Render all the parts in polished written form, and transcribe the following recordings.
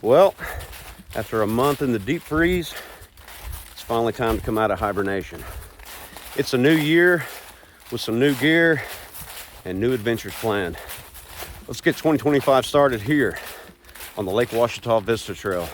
Well, after a month in the deep freeze, it's finally time to come out of hibernation. It's a new year with some new gear and new adventures planned. Let's get 2025 started here on the Lake Ouachita Vista Trail.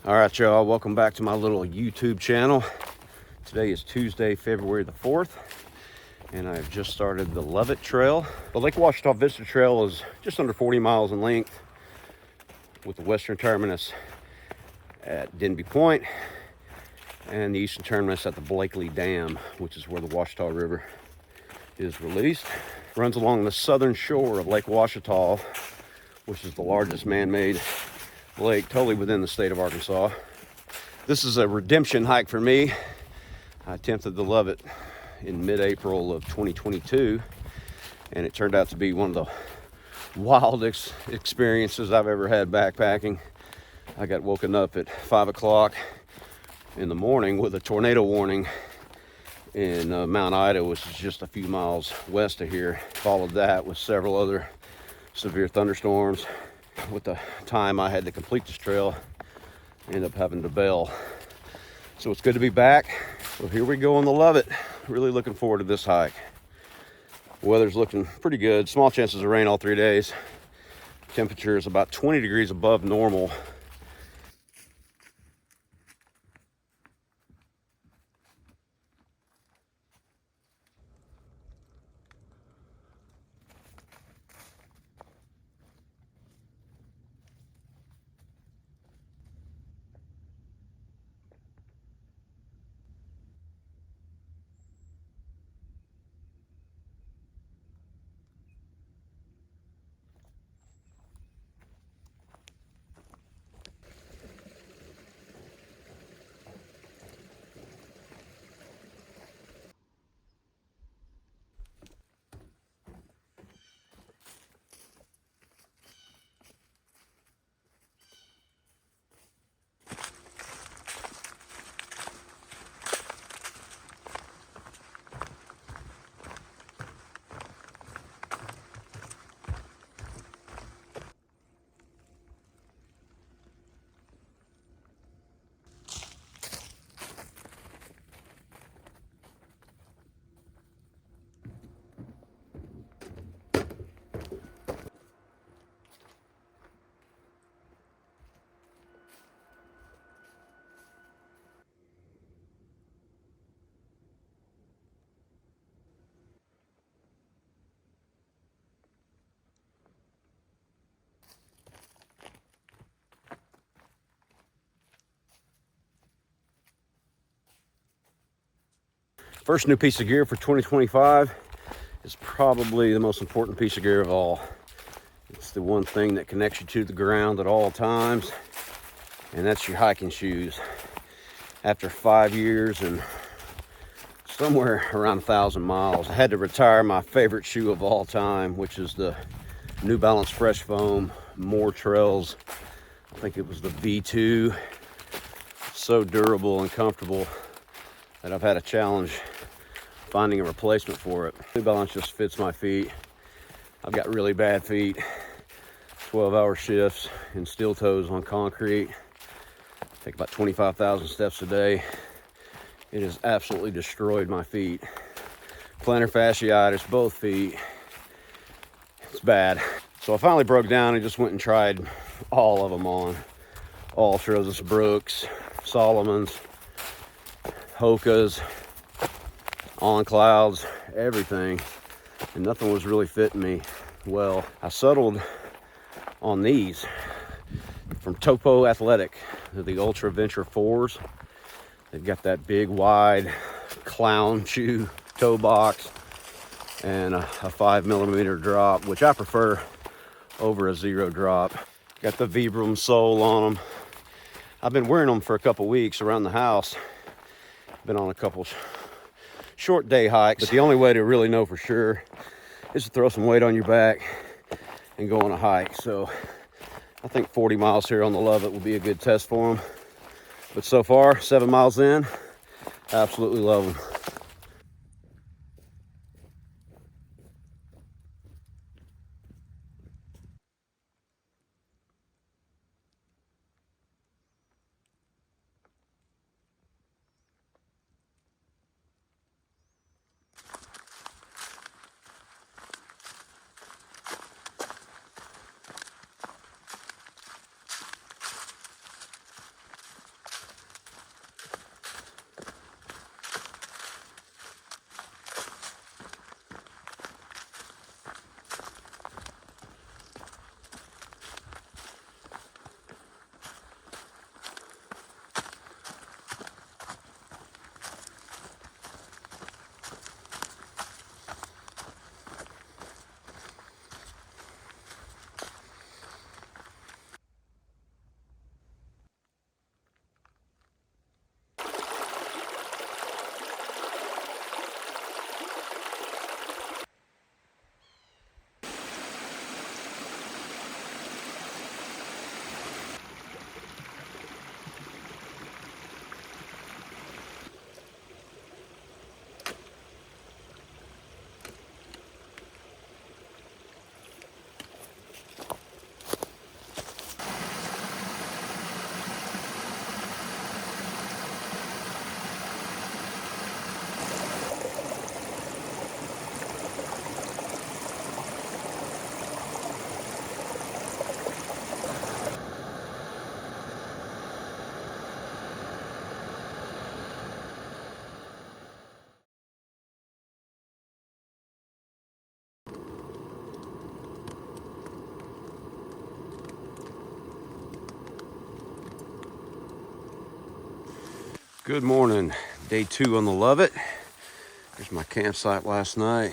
All right, y'all, welcome back to my little YouTube channel. Today is Tuesday, February the 4th, and I've just started the LOViT Trail. The Lake Ouachita Vista Trail is just under 40 miles in length, with the western terminus at Denby Point and the eastern terminus at the Blakely Dam, which is where the Ouachita River is released. It runs along the southern shore of Lake Ouachita, which is the largest man-made lake totally within the state of Arkansas. This is a redemption hike for me. I attempted the LOViT in mid-April of 2022, and it turned out to be one of the wildest experiences I've ever had backpacking. I got woken up at 5 o'clock in the morning with a tornado warning in Mount Ida, which is just a few miles west of here. Followed that with several other severe thunderstorms. With the time I had to complete this trail, I ended up having to bail. So it's good to be back. So here we go on the LOViT. Really looking forward to this hike. Weather's looking pretty good. Small chances of rain all 3 days. Temperature is about 20 degrees above normal. First new piece of gear for 2025 is probably the most important piece of gear of all. It's the one thing that connects you to the ground at all times, and that's your hiking shoes. After 5 years and somewhere around 1,000 miles, I had to retire my favorite shoe of all time, which is the New Balance Fresh Foam More Trails. I think it was the V2. So durable and comfortable that I've had a challenge finding a replacement for it. New Balance just fits my feet. I've got really bad feet, 12-hour shifts and steel toes on concrete. Take about 25,000 steps a day. It has absolutely destroyed my feet. Plantar fasciitis, both feet. It's bad. So I finally broke down and just went and tried all of them on. Ultras, Brooks, Solomon's, Hoka's, On Clouds, everything, and nothing was really fitting me well. I settled on these from Topo Athletic. They're the Ultra Venture 4s. They've got that big wide clown shoe toe box and a 5mm drop, which I prefer over a 0 drop. Got the Vibram sole on them. I've been wearing them for a couple weeks around the house. Been on a couple short day hikes, but the only way to really know for sure is to throw some weight on your back and go on a hike. So I think 40 miles here on the LOViT will be a good test for them. But so far, 7 miles in, absolutely love them. Good morning, day 2 on the LOViT. Here's my campsite last night,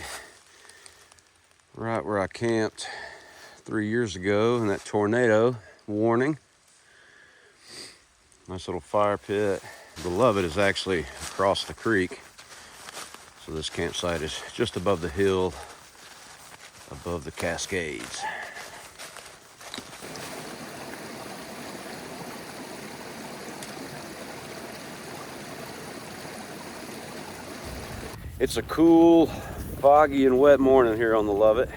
right where I camped 3 years ago in that tornado warning. Nice little fire pit. The LOViT is actually across the creek, so this campsite is just above the hill, above the Cascades. It's a cool, foggy and wet morning here on the LOViT,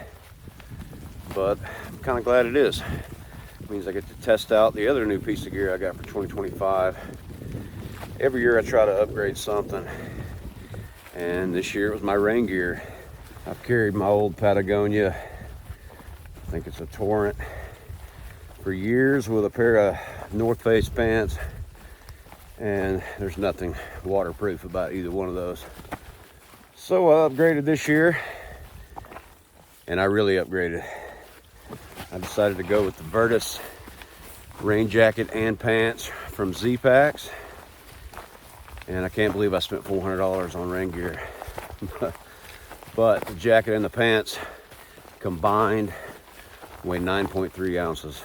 but I'm kind of glad it is. It means I get to test out the other new piece of gear I got for 2025. Every year I try to upgrade something, and this year it was my rain gear. I've carried my old Patagonia, I think it's a Torrent, for years with a pair of North Face pants, and there's nothing waterproof about either one of those. So I upgraded this year, and I really upgraded. I decided to go with the Virtus rain jacket and pants from Z-Packs, and I can't believe I spent $400 on rain gear. But the jacket and the pants combined weigh 9.3 ounces.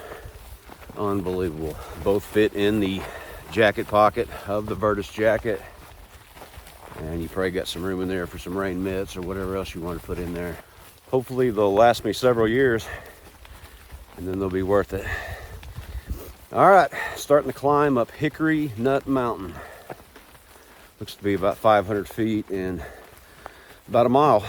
Unbelievable. Both fit in the jacket pocket of the Virtus jacket. And you probably got some room in there for some rain mitts or whatever else you want to put in there. Hopefully they'll last me several years, and then they'll be worth it. All right, starting the climb up Hickory Nut Mountain. Looks to be about 500 feet in about a mile.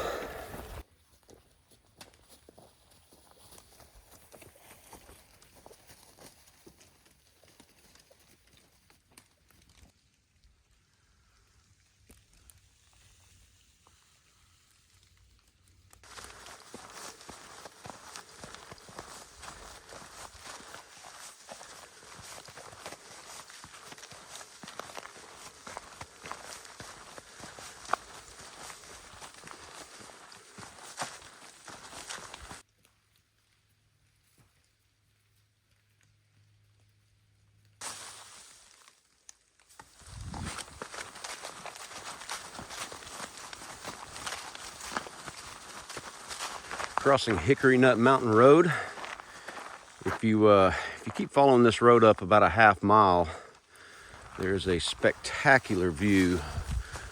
Crossing Hickory Nut Mountain Road. If you keep following this road up about a half mile, there's a spectacular view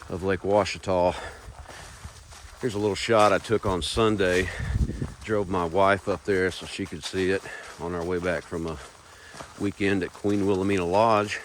of Lake Ouachita. Here's a little shot I took on Sunday. Drove my wife up there so she could see it on our way back from a weekend at Queen Wilhelmina Lodge.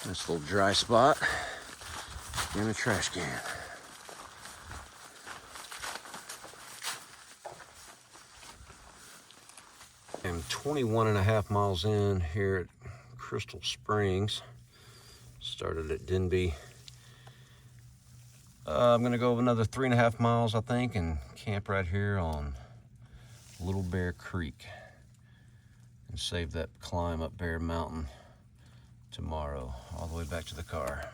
Nice little dry spot and a trash can. I'm 21 and a half miles in here at Crystal Springs. Started at Denby. I'm gonna go another 3.5 miles, I think, and camp right here on Little Bear Creek and save that climb up Bear Mountain tomorrow, all the way back to the car.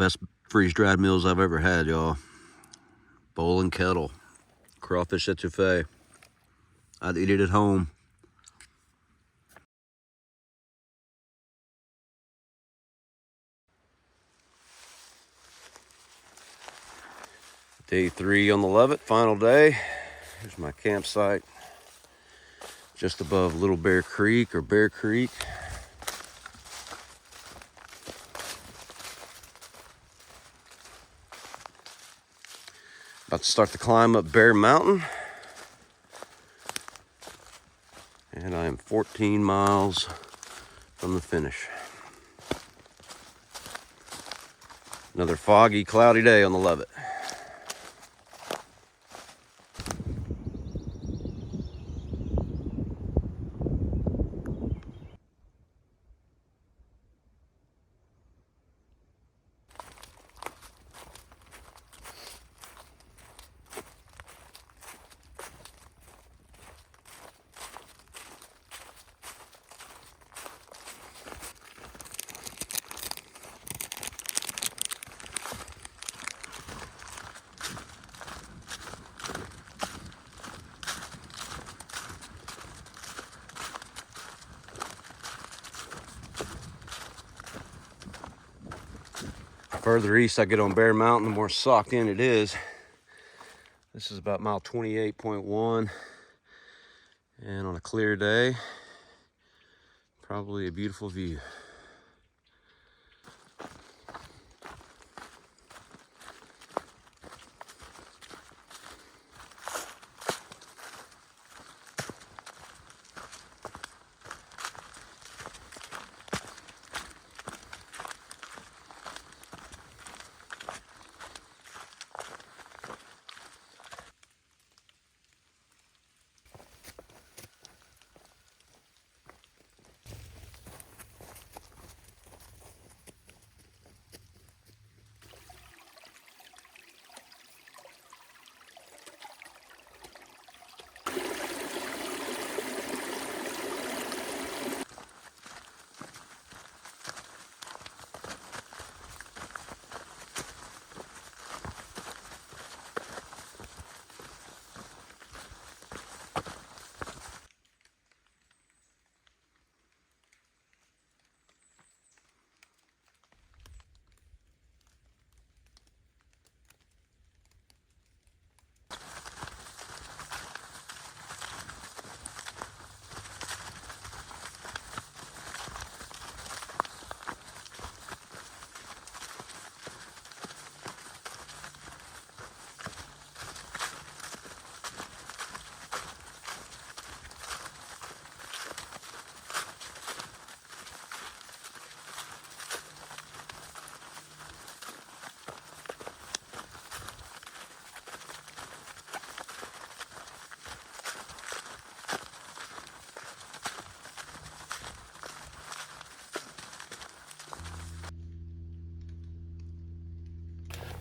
best freeze-dried meals I've ever had, y'all. Bowl and kettle, crawfish etouffee. I'd eat it at home. Day 3 on the LOViT, final day. Here's my campsite, just above Little Bear Creek or Bear Creek. About to start the climb up Bear Mountain. And I am 14 miles from the finish. Another foggy, cloudy day on the LOViT. Further east I get on Bear Mountain, the more socked in it is. This is about mile 28.1, and on a clear day, probably a beautiful view.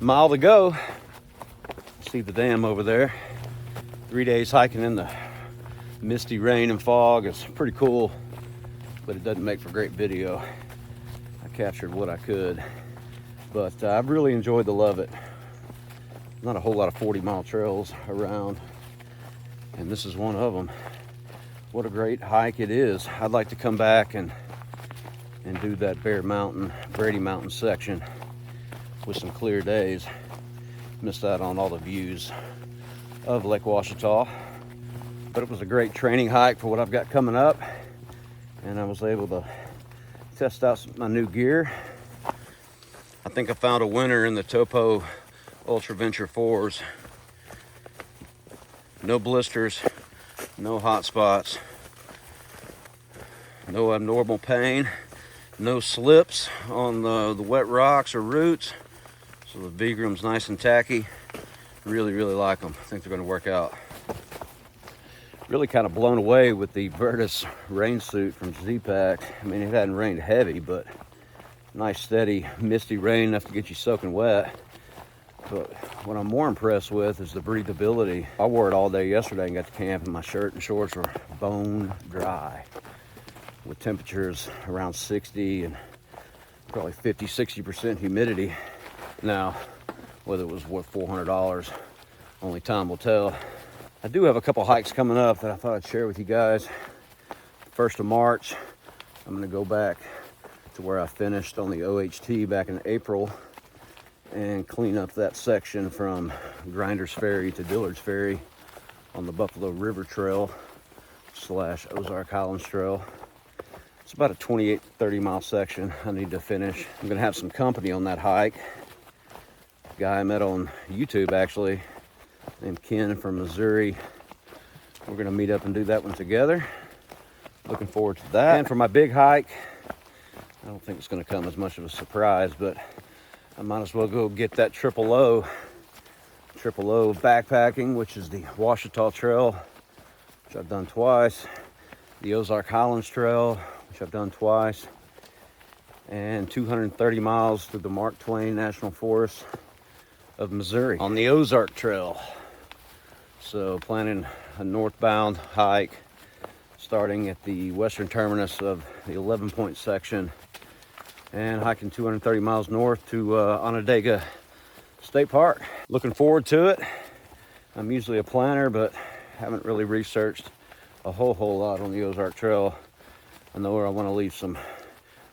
Mile to go. See the dam over there. 3 days hiking in the misty rain and fog. It's pretty cool, but it doesn't make for great video. I captured what I could, but I've really enjoyed the LOViT. Not a whole lot of 40-mile trails around, and this is one of them. What a great hike it is. I'd like to come back and do that Bear Mountain, Brady Mountain section with some clear days. Missed out on all the views of Lake Ouachita, but it was a great training hike for what I've got coming up, and I was able to test out my new gear. I think I found a winner in the Topo Ultra Venture 4s. No blisters, no hot spots, no abnormal pain, no slips on the wet rocks or roots. So the Vigram's nice and tacky. Really, really like them. I think they're going to work out. Really kind of blown away with the Virtus rain suit from Z-Pack. I mean, it hadn't rained heavy, but nice, steady, misty rain enough to get you soaking wet. But what I'm more impressed with is the breathability. I wore it all day yesterday and got to camp, and my shirt and shorts were bone dry with temperatures around 60 and probably 50-60% humidity. Now, whether it was worth $400, only time will tell. I do have a couple hikes coming up that I thought I'd share with you guys. 1st of March, I'm gonna go back to where I finished on the OHT back in April and clean up that section from Grinders Ferry to Dillard's Ferry on the Buffalo River Trail / Ozark Highlands Trail. It's about a 28 to 30 mile section I need to finish. I'm gonna have some company on that hike. A guy I met on YouTube actually, named Ken from Missouri. We're gonna meet up and do that one together. Looking forward to that. And for my big hike, I don't think it's gonna come as much of a surprise, but I might as well go get that triple O backpacking, which is the Ouachita Trail, which I've done twice, the Ozark Highlands Trail, which I've done twice, and 230 miles through the Mark Twain National Forest of Missouri on the Ozark Trail. So planning a northbound hike starting at the western terminus of the 11-point section and hiking 230 miles north to Onondaga State Park. Looking forward to it. I'm usually a planner, but haven't really researched a whole lot on the Ozark Trail. I know where I want to leave some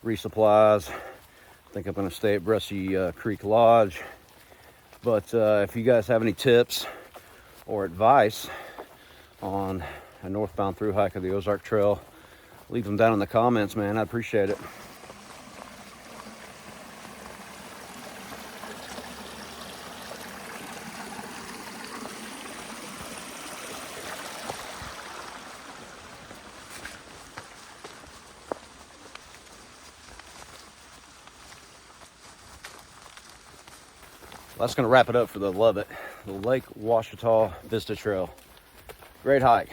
resupplies. I think I'm going to stay at Brushy Creek Lodge. But if you guys have any tips or advice on a northbound through hike of the Ozark Trail, leave them down in the comments, man. I appreciate it. That's going to wrap it up for the LOViT, the Lake Ouachita Vista Trail. Great hike.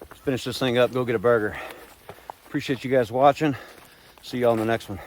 Let's finish this thing up, go get a burger. Appreciate you guys watching. See y'all in the next one.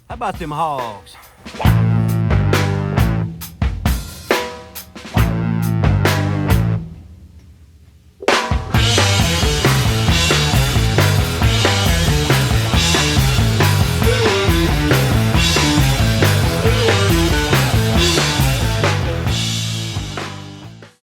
How about them hogs?